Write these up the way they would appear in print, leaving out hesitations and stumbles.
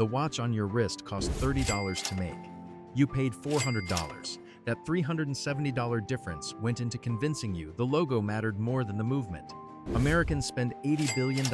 The watch on your wrist cost $30 to make. You paid $400. That $370 difference went into convincing you the logo mattered more than the movement. Americans spend $80 billion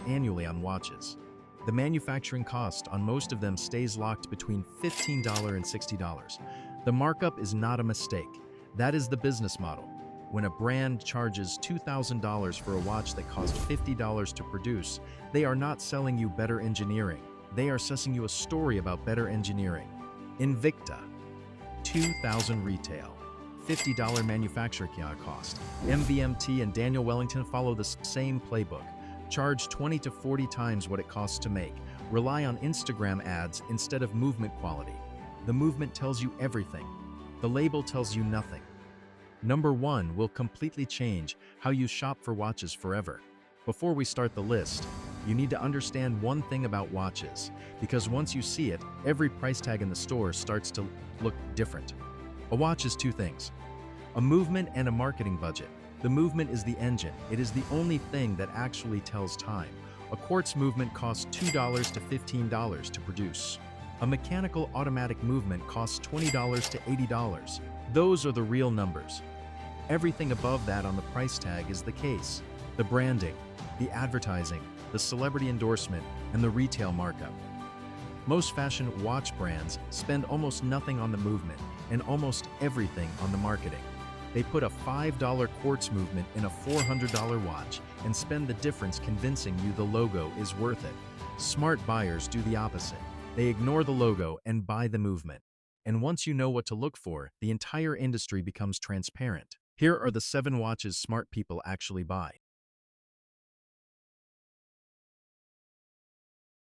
annually on watches. The manufacturing cost on most of them stays locked between $15 and $60. The markup is not a mistake. That is the business model. When a brand charges $2,000 for a watch that cost $50 to produce, they are not selling you better engineering. They are selling you a story about better engineering. Invicta, $2,000 retail, $50 manufacturing cost. MVMT and Daniel Wellington follow the same playbook. Charge 20 to 40 times what it costs to make. Rely on Instagram ads instead of movement quality. The movement tells you everything. The label tells you nothing. Number 1 will completely change how you shop for watches forever. Before we start the list, you need to understand one thing about watches, because once you see it, every price tag in the store starts to look different. A watch is two things: a movement and a marketing budget. The movement is the engine. It is the only thing that actually tells time. A quartz movement costs $2 to $15 to produce. A mechanical automatic movement costs $20 to $80. Those are the real numbers. Everything above that on the price tag is the case: the branding, the advertising, the celebrity endorsement, and the retail markup. Most fashion watch brands spend almost nothing on the movement and almost everything on the marketing. They put a $5 quartz movement in a $400 watch and spend the difference convincing you the logo is worth it. Smart buyers do the opposite. They ignore the logo and buy the movement. And once you know what to look for, the entire industry becomes transparent. Here are the 7 watches smart people actually buy.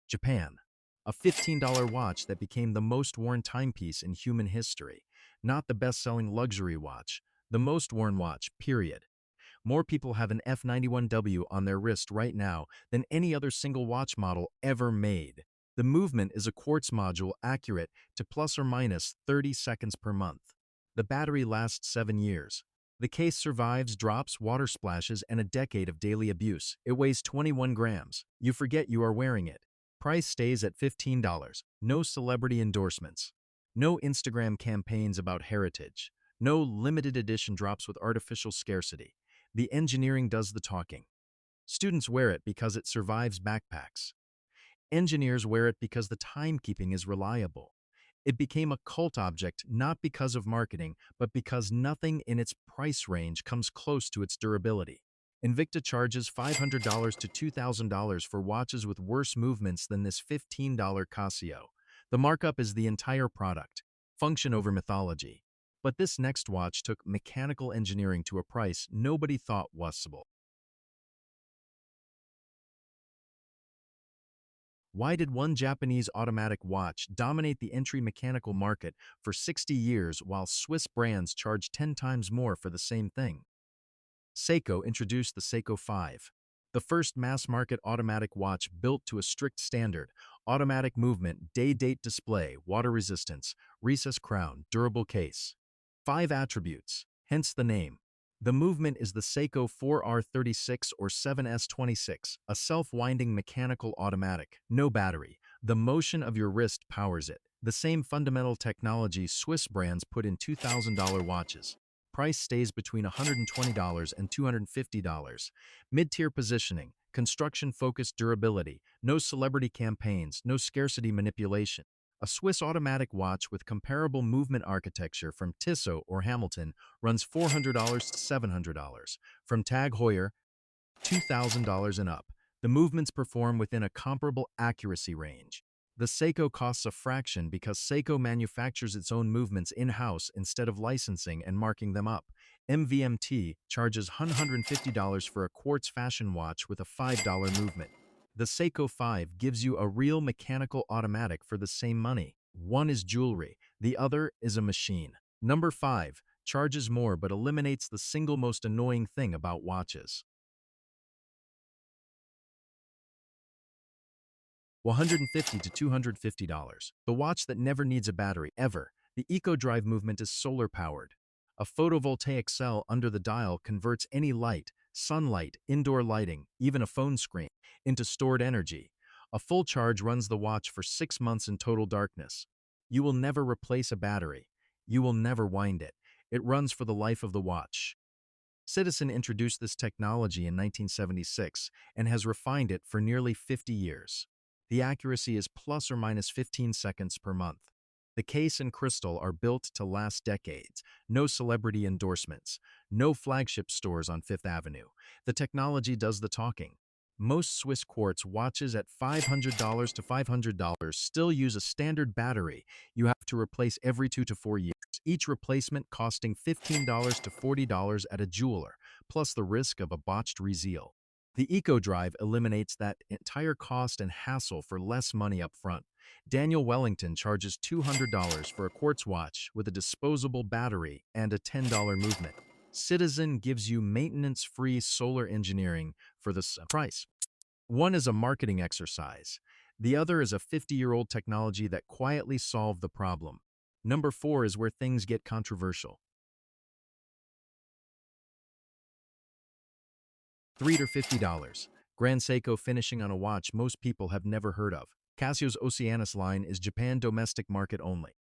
Japan. A $15 watch that became the most worn timepiece in human history. Not the best-selling luxury watch, the most worn watch, period. More people have an F91W on their wrist right now than any other single watch model ever made. The movement is a quartz module accurate to plus or minus 30 seconds per month. The battery lasts 7 years. The case survives drops, water splashes, and a decade of daily abuse. It weighs 21 grams. You forget you are wearing it. Price stays at $15. No celebrity endorsements. No Instagram campaigns about heritage. No limited edition drops with artificial scarcity. The engineering does the talking. Students wear it because it survives backpacks. Engineers wear it because the timekeeping is reliable. It became a cult object not because of marketing, but because nothing in its price range comes close to its durability. Invicta charges $500 to $2,000 for watches with worse movements than this $15 Casio. The markup is the entire product, function over mythology. But this next watch took mechanical engineering to a price nobody thought possible. Why did one Japanese automatic watch dominate the entry mechanical market for 60 years while Swiss brands charge 10 times more for the same thing? Seiko introduced the Seiko 5, the first mass-market automatic watch built to a strict standard: automatic movement, day-date display, water resistance, recessed crown, durable case. 5 attributes, hence the name. The movement is the Seiko 4R36 or 7S26, a self-winding mechanical automatic, no battery. The motion of your wrist powers it. The same fundamental technology Swiss brands put in $2,000 watches. Price stays between $120 and $250. Mid-tier positioning, construction-focused durability, no celebrity campaigns, no scarcity manipulation. A Swiss automatic watch with comparable movement architecture from Tissot or Hamilton runs $400 to $700. From Tag Heuer, $2,000 and up. The movements perform within a comparable accuracy range. The Seiko costs a fraction because Seiko manufactures its own movements in-house instead of licensing and marking them up. MVMT charges $150 for a quartz fashion watch with a $5 movement. The Seiko 5 gives you a real mechanical automatic for the same money. One is jewelry, the other is a machine. Number 5 charges more but eliminates the single most annoying thing about watches. $150 to $250. The watch that never needs a battery, ever. The EcoDrive movement is solar-powered. A photovoltaic cell under the dial converts any light, sunlight, indoor lighting, even a phone screen, into stored energy. A full charge runs the watch for 6 months in total darkness. You will never replace a battery. You will never wind it. It runs for the life of the watch. Citizen introduced this technology in 1976 and has refined it for nearly 50 years. The accuracy is plus or minus 15 seconds per month. The case and crystal are built to last decades. No celebrity endorsements. No flagship stores on Fifth Avenue. The technology does the talking. Most Swiss quartz watches at $500 to $500 still use a standard battery you have to replace every 2 to 4 years, each replacement costing $15 to $40 at a jeweler, plus the risk of a botched reseal. The EcoDrive eliminates that entire cost and hassle for less money up front. Daniel Wellington charges $200 for a quartz watch with a disposable battery and a $10 movement. Citizen gives you maintenance-free solar engineering for the same price. One is a marketing exercise. The other is a 50-year-old technology that quietly solved the problem. Number 4 is where things get controversial. $3 to $50. Grand Seiko finishing on a watch most people have never heard of. Casio's Oceanus line is Japan domestic market only.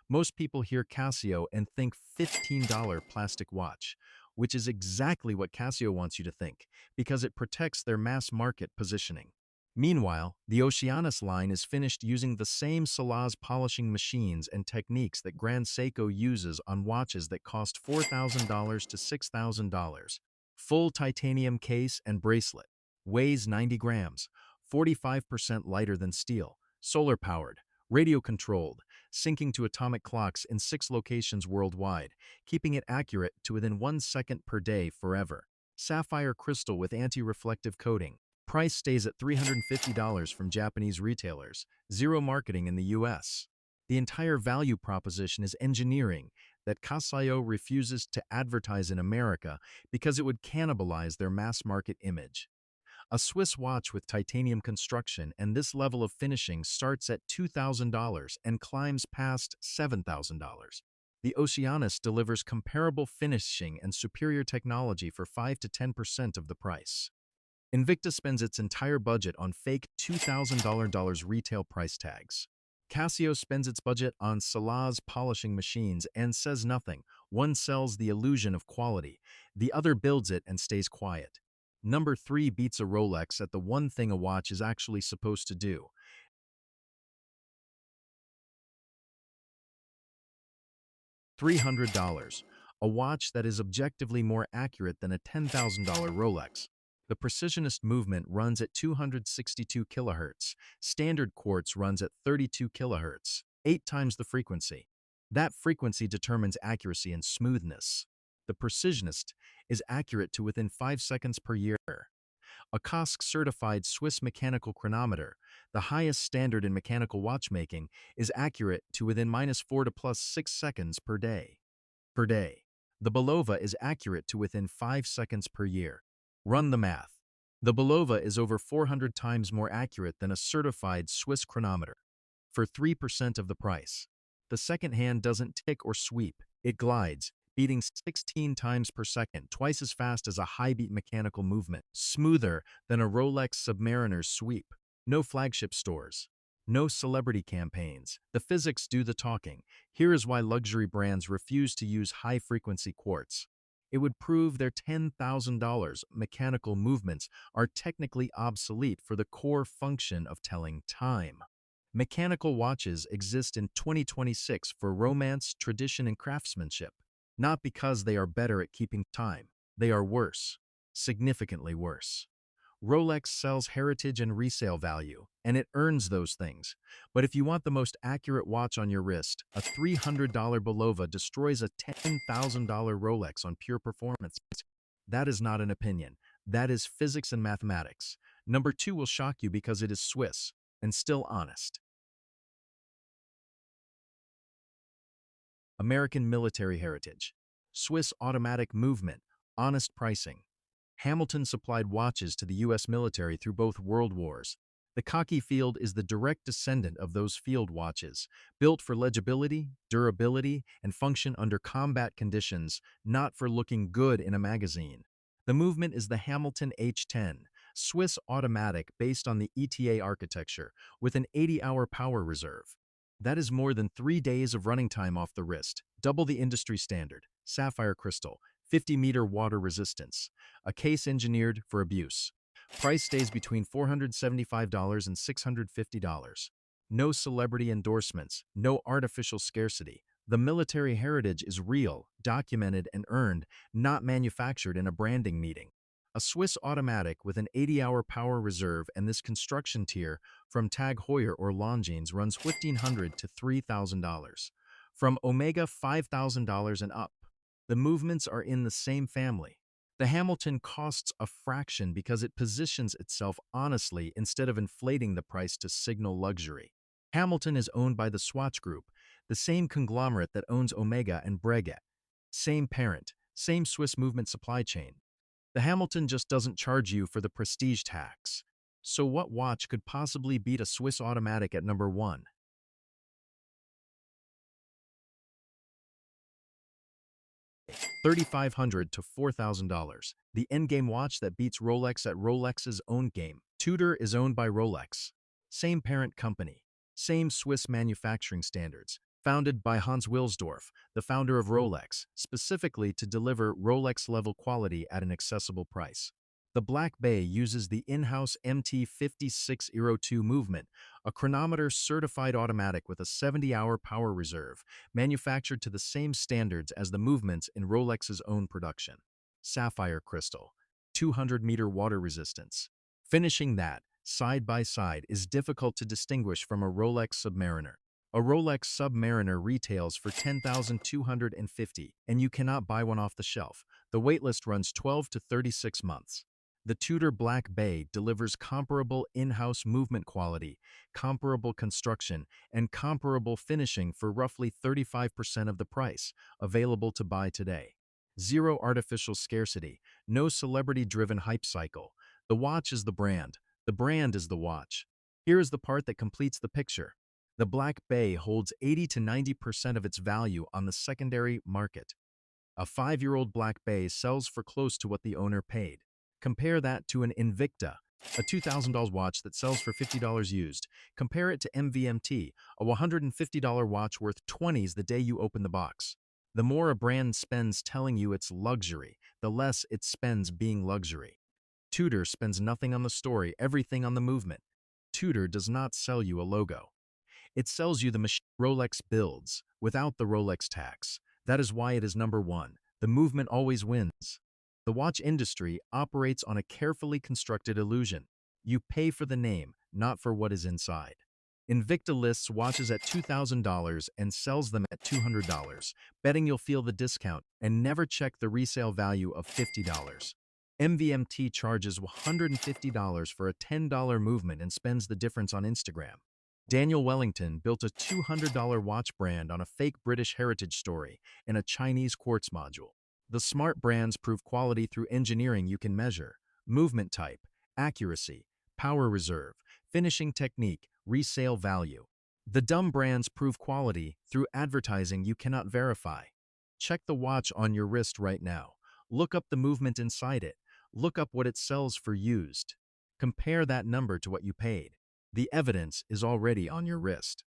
Most people hear Casio and think $15 plastic watch, which is exactly what Casio wants you to think, because it protects their mass market positioning. Meanwhile, the Oceanus line is finished using the same Salaz polishing machines and techniques that Grand Seiko uses on watches that cost $4,000 to $6,000. Full titanium case and bracelet. Weighs 90 grams, 45% lighter than steel, solar-powered, radio-controlled, syncing to atomic clocks in 6 locations worldwide, keeping it accurate to within 1 second per day forever. Sapphire crystal with anti-reflective coating. Price stays at $350 from Japanese retailers. Zero marketing in the US. The entire value proposition is engineering that Casio refuses to advertise in America because it would cannibalize their mass market image. A Swiss watch with titanium construction and this level of finishing starts at $2,000 and climbs past $7,000. The Oceanus delivers comparable finishing and superior technology for 5 to 10% of the price. Invicta spends its entire budget on fake $2,000 retail price tags. Casio spends its budget on Salaz polishing machines and says nothing. One sells the illusion of quality, the other builds it and stays quiet. Number 3 beats a Rolex at the one thing a watch is actually supposed to do. $300. A watch that is objectively more accurate than a $10,000 Rolex. The Precisionist movement runs at 262 kHz. Standard quartz runs at 32 kHz, 8 times the frequency. That frequency determines accuracy and smoothness. The Precisionist is accurate to within 5 seconds per year. A COSC-certified Swiss mechanical chronometer, the highest standard in mechanical watchmaking, is accurate to within -4 to +6 seconds per day. The Bulova is accurate to within 5 seconds per year. Run the math. The Bulova is over 400 times more accurate than a certified Swiss chronometer, for 3% of the price. The second hand doesn't tick or sweep, it glides, beating 16 times per second, twice as fast as a high-beat mechanical movement, smoother than a Rolex Submariner's sweep. No flagship stores. No celebrity campaigns. The physics do the talking. Here is why luxury brands refuse to use high-frequency quartz. It would prove their $10,000 mechanical movements are technically obsolete for the core function of telling time. Mechanical watches exist in 2026 for romance, tradition, and craftsmanship. Not because they are better at keeping time. They are worse. Significantly worse. Rolex sells heritage and resale value, and it earns those things. But if you want the most accurate watch on your wrist, a $300 Bulova destroys a $10,000 Rolex on pure performance. That is not an opinion. That is physics and mathematics. Number 2 will shock you because it is Swiss, and still honest. American military heritage. Swiss automatic movement, honest pricing. Hamilton supplied watches to the U.S. military through both world wars. The Khaki field is the direct descendant of those field watches, built for legibility, durability, and function under combat conditions, not for looking good in a magazine. The movement is the Hamilton H10, Swiss automatic based on the ETA architecture with an 80-hour power reserve. That is more than 3 days of running time off the wrist, double the industry standard. Sapphire crystal, 50-meter water resistance. A case engineered for abuse. Price stays between $475 and $650. No celebrity endorsements, no artificial scarcity. The military heritage is real, documented, and earned, not manufactured in a branding meeting. A Swiss automatic with an 80-hour power reserve and this construction tier from Tag Heuer or Longines runs $1,500 to $3,000. From Omega, $5,000 and up. The movements are in the same family. The Hamilton costs a fraction because it positions itself honestly instead of inflating the price to signal luxury. Hamilton is owned by the Swatch Group, the same conglomerate that owns Omega and Breguet. Same parent, same Swiss movement supply chain. The Hamilton just doesn't charge you for the prestige tax. So what watch could possibly beat a Swiss automatic at number 1? $3,500 to $4,000. The endgame watch that beats Rolex at Rolex's own game. Tudor is owned by Rolex. Same parent company. Same Swiss manufacturing standards. Founded by Hans Wilsdorf, the founder of Rolex, specifically to deliver Rolex-level quality at an accessible price. The Black Bay uses the in-house MT5602 movement, a chronometer-certified automatic with a 70-hour power reserve, manufactured to the same standards as the movements in Rolex's own production. Sapphire crystal, 200-meter water resistance. Finishing that, side by side, is difficult to distinguish from a Rolex Submariner. A Rolex Submariner retails for $10,250, and you cannot buy one off the shelf. The waitlist runs 12 to 36 months. The Tudor Black Bay delivers comparable in-house movement quality, comparable construction, and comparable finishing for roughly 35% of the price, available to buy today. Zero artificial scarcity, no celebrity-driven hype cycle. The watch is the brand is the watch. Here is the part that completes the picture. The Black Bay holds 80 to 90% of its value on the secondary market. A 5-year-old Black Bay sells for close to what the owner paid. Compare that to an Invicta, a $2,000 watch that sells for $50 used. Compare it to MVMT, a $150 watch worth $20s the day you open the box. The more a brand spends telling you it's luxury, the less it spends being luxury. Tudor spends nothing on the story, everything on the movement. Tudor does not sell you a logo. It sells you the machine Rolex builds, without the Rolex tax. That is why it is number 1. The movement always wins. The watch industry operates on a carefully constructed illusion. You pay for the name, not for what is inside. Invicta lists watches at $2,000 and sells them at $200, betting you'll feel the discount and never check the resale value of $50. MVMT charges $150 for a $10 movement and spends the difference on Instagram. Daniel Wellington built a $200 watch brand on a fake British heritage story in a Chinese quartz module. The smart brands prove quality through engineering you can measure: movement type, accuracy, power reserve, finishing technique, resale value. The dumb brands prove quality through advertising you cannot verify. Check the watch on your wrist right now. Look up the movement inside it. Look up what it sells for used. Compare that number to what you paid. The evidence is already on your wrist.